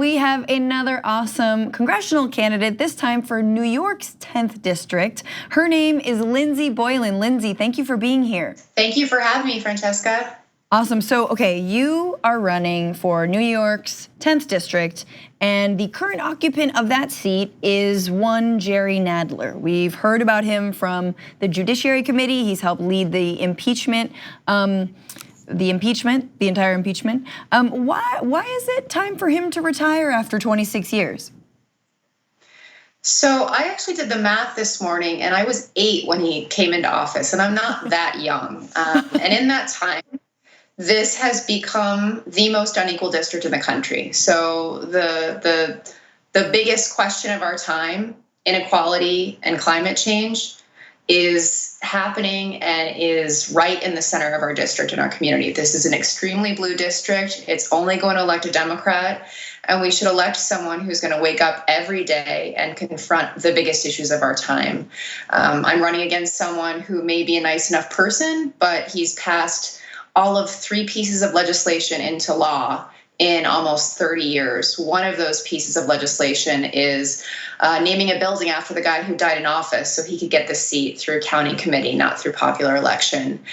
we have another awesome congressional candidate, this time for New York's 10th district. Her name is Lindsey Boylan. Lindsey, thank you for being here. Thank you for having me, Francesca. Awesome. So, okay, you are running for New York's 10th district, and the current occupant of that seat is one Jerry Nadler. We've heard about him from the Judiciary Committee. He's helped lead the impeachment. The entire impeachment. Why is it time for him to retire after 26 years? So I actually did the math this morning, and I was 8 when he came into office, and I'm not that young. And in that time, this has become the most unequal district in the country. So the biggest question of our time, inequality and climate change, is happening and is right in the center of our district and our community. This is an extremely blue district. It's only going to elect a Democrat, and we should elect someone who's going to wake up every day and confront the biggest issues of our time. I'm running against someone who may be a nice enough person, but he's passed all of 3 pieces of legislation into law in almost 30 years. One of those pieces of legislation is naming a building after the guy who died in office so he could get the seat through county committee, not through popular election.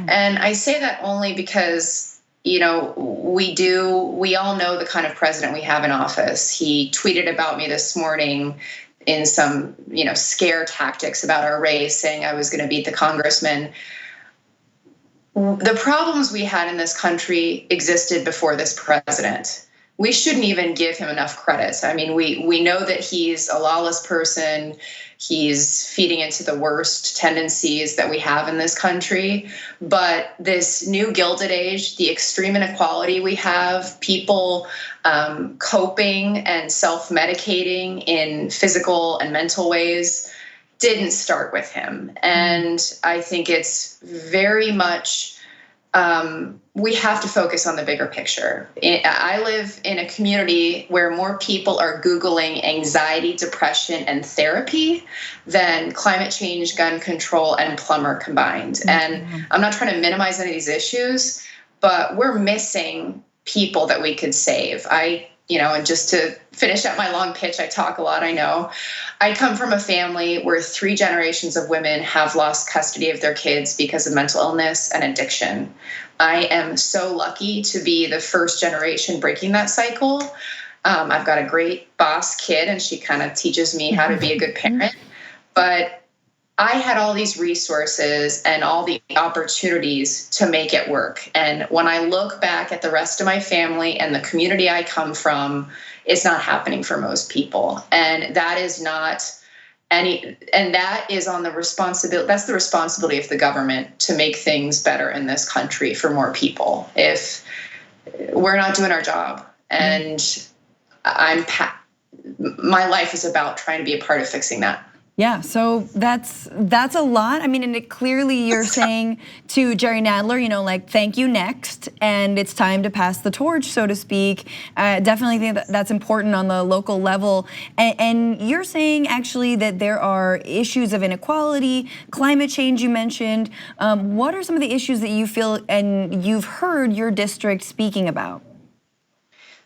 And I say that only because, we all know the kind of president we have in office. He tweeted about me this morning in some, scare tactics about our race, saying I was going to beat the congressman. The problems we had in this country existed before this president. We shouldn't even give him enough credit. I mean, we know that he's a lawless person. He's feeding into the worst tendencies that we have in this country. But this new Gilded Age, the extreme inequality we have, people coping and self-medicating in physical and mental ways, didn't start with him. And I think it's very much, we have to focus on the bigger picture. I live in a community where more people are Googling anxiety, depression, and therapy than climate change, gun control, and plumber combined. And I'm not trying to minimize any of these issues, but we're missing people that we could save. And just to finish up my long pitch, I talk a lot, I know. I come from a family where 3 generations of women have lost custody of their kids because of mental illness and addiction. I am so lucky to be the first generation breaking that cycle. I've got a great boss kid, and she kind of teaches me how to be a good parent. But I had all these resources and all the opportunities to make it work. And when I look back at the rest of my family and the community I come from, it's not happening for most people. And that is that is on the responsibility, that's the responsibility of the government to make things better in this country for more people. If we're not doing our job, and my life is about trying to be a part of fixing that. Yeah, so that's a lot. I mean, and clearly you're saying to Jerry Nadler, thank you, next, and it's time to pass the torch, so to speak. Definitely think that's important on the local level. And you're saying actually that there are issues of inequality, climate change you mentioned. What are some of the issues that you feel and you've heard your district speaking about?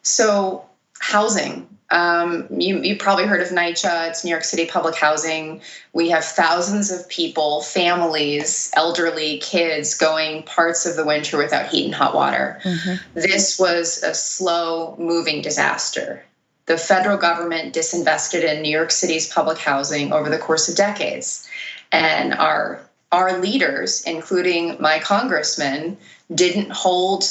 So housing. You probably heard of NYCHA. It's New York City Public Housing. We have thousands of people, families, elderly, kids going parts of the winter without heat and hot water. This was a slow-moving disaster. The federal government disinvested in New York City's public housing over the course of decades. And our leaders, including my congressman, didn't hold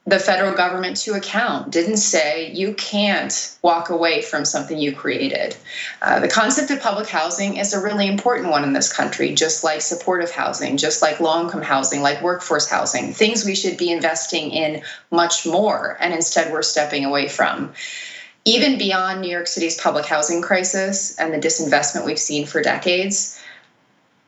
the federal government to account, didn't say you can't walk away from something you created. The concept of public housing is a really important one in this country, just like supportive housing, just like low-income housing, like workforce housing, things we should be investing in much more, and instead we're stepping away from. Even beyond New York City's public housing crisis and the disinvestment we've seen for decades,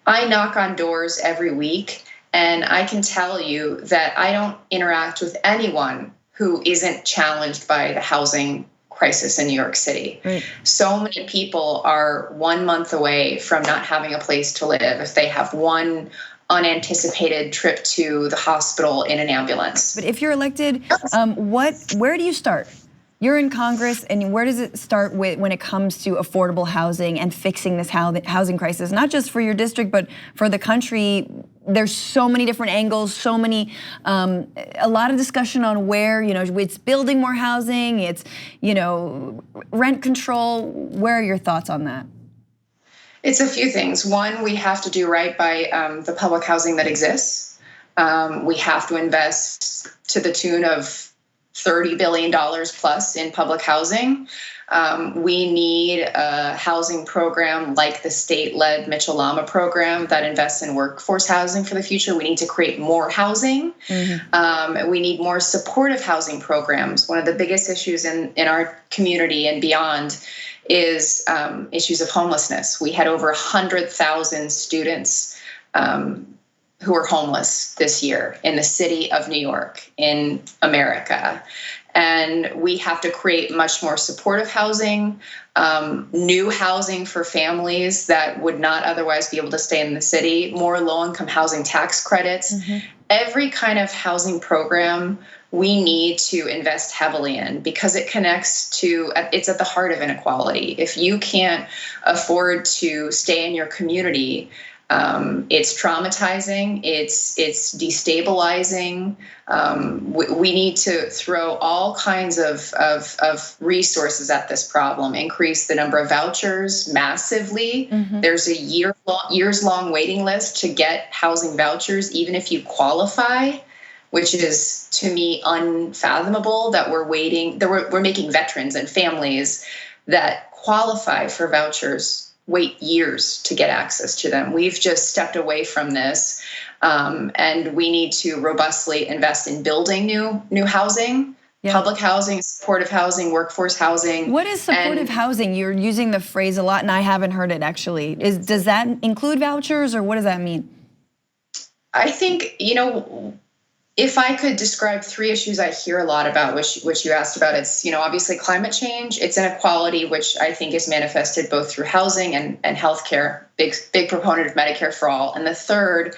I knock on doors every week, and I can tell you that I don't interact with anyone who isn't challenged by the housing crisis in New York City. Right. So many people are 1 month away from not having a place to live if they have one unanticipated trip to the hospital in an ambulance. But if you're elected, where do you start? You're in Congress, and where does it start with when it comes to affordable housing and fixing this housing crisis? Not just for your district, but for the country. There's so many different angles, so many, a lot of discussion on where, it's building more housing, it's, rent control. Where are your thoughts on that? It's a few things. One, we have to do right by the public housing that exists. We have to invest to the tune of $30 billion plus in public housing. We need a housing program like the state-led Mitchell-Lama program that invests in workforce housing for the future. We need to create more housing. We need more supportive housing programs. One of the biggest issues in our community and beyond is issues of homelessness. We had over 100,000 students who are homeless this year in the city of New York, in America. And we have to create much more supportive housing, new housing for families that would not otherwise be able to stay in the city, more low-income housing tax credits. Every kind of housing program we need to invest heavily in, because it connects to, it's at the heart of inequality. If you can't afford to stay in your community, it's traumatizing, it's destabilizing. We need to throw all kinds of resources at this problem, increase the number of vouchers massively. There's a years-long waiting list to get housing vouchers, even if you qualify, which is, to me, unfathomable that we're waiting, that we're making veterans and families that qualify for vouchers wait years to get access to them. We've just stepped away from this, and we need to robustly invest in building new housing, public housing, supportive housing, workforce housing. What is supportive housing? You're using the phrase a lot, and I haven't heard it actually. Does that include vouchers, or what does that mean? I think, if I could describe three issues I hear a lot about, which you asked about, it's, obviously climate change, it's inequality, which I think is manifested both through housing and healthcare, big proponent of Medicare for all. And the third,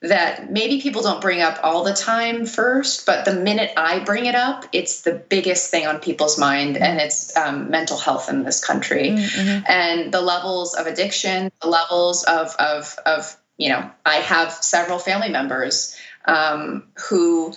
that maybe people don't bring up all the time first, but the minute I bring it up, it's the biggest thing on people's mind, and it's mental health in this country. And the levels of addiction, the levels of I have several family members who,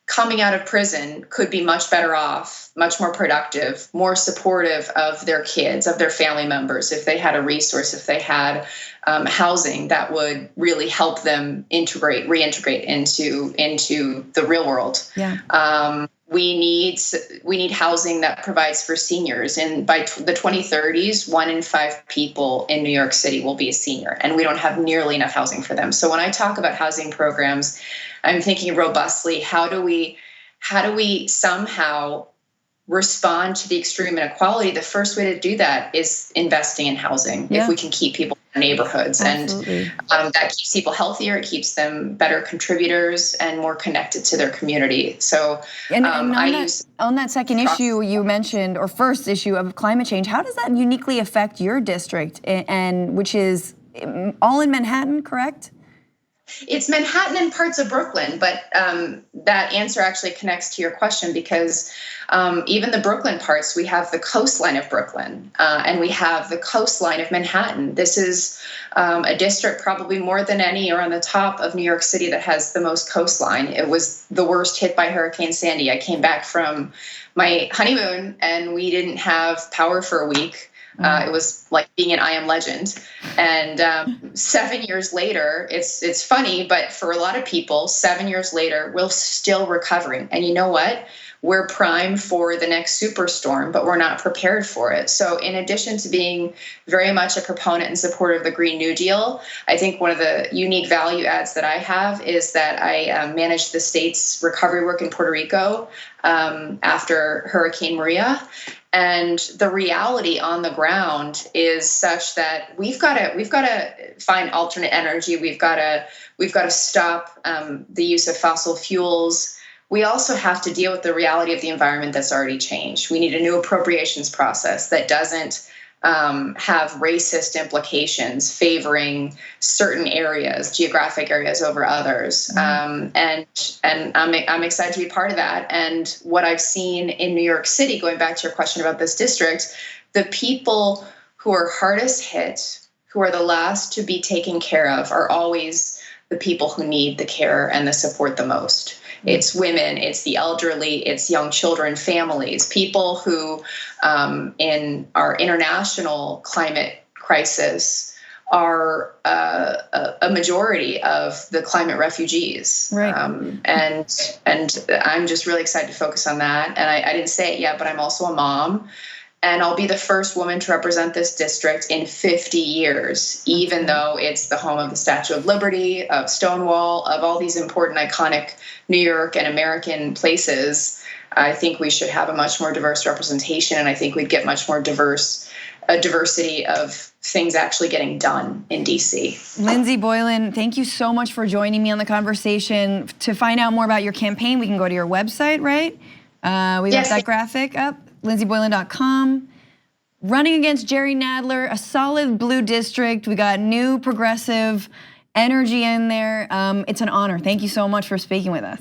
coming out of prison, could be much better off, much more productive, more supportive of their kids, of their family members, if they had a resource, if they had housing that would really help them reintegrate into the real world. We need housing that provides for seniors, and by the 2030s, 1 in 5 people in New York City will be a senior, and we don't have nearly enough housing for them. So when I talk about housing programs, I'm thinking robustly, how do we somehow respond to the extreme inequality? The first way to do that is investing in housing. If we can keep people in neighborhoods, Absolutely. and that keeps people healthier, it keeps them better contributors and more connected to their community. So on that second issue you mentioned, or first issue of climate change, how does that uniquely affect your district, and which is all in Manhattan, correct? It's Manhattan and parts of Brooklyn, but that answer actually connects to your question, because even the Brooklyn parts, we have the coastline of Brooklyn, and we have the coastline of Manhattan. This is a district probably more than any, or on the top of New York City, that has the most coastline. It was the worst hit by Hurricane Sandy. I came back from my honeymoon, and we didn't have power for a week. It was like being an I Am Legend. And 7 years later, it's funny, but for a lot of people, 7 years later, we're still recovering. And you know what? We're primed for the next superstorm, but we're not prepared for it. So in addition to being very much a proponent and supporter of the Green New Deal, I think one of the unique value adds that I have is that I managed the state's recovery work in Puerto Rico after Hurricane Maria. And the reality on the ground is such that we've got to find alternate energy. We've got to stop the use of fossil fuels. We also have to deal with the reality of the environment that's already changed. We need a new appropriations process that doesn't have racist implications, favoring certain areas, geographic areas over others. And I'm excited to be part of that. And what I've seen in New York City, going back to your question about this district, the people who are hardest hit, who are the last to be taken care of, are always the people who need the care and the support the most. It's women, it's the elderly, it's young children, families, people who in our international climate crisis are a majority of the climate refugees. Right. And I'm just really excited to focus on that. And I didn't say it yet, but I'm also a mom. And I'll be the first woman to represent this district in 50 years, even though it's the home of the Statue of Liberty, of Stonewall, of all these important, iconic New York and American places. I think we should have a much more diverse representation, and I think we'd get much more diversity of things actually getting done in DC. Lindsey Boylan, thank you so much for joining me on the conversation. To find out more about your campaign, we can go to your website, right? We got that graphic up. LindseyBoylan.com. Running against Jerry Nadler, a solid blue district. We got new progressive energy in there. It's an honor. Thank you so much for speaking with us.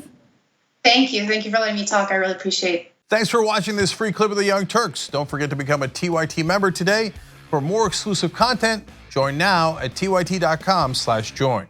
Thank you. Thank you for letting me talk. I really appreciate it. Thanks for watching this free clip of the Young Turks. Don't forget to become a TYT member today. For more exclusive content, join now at tyt.com/join.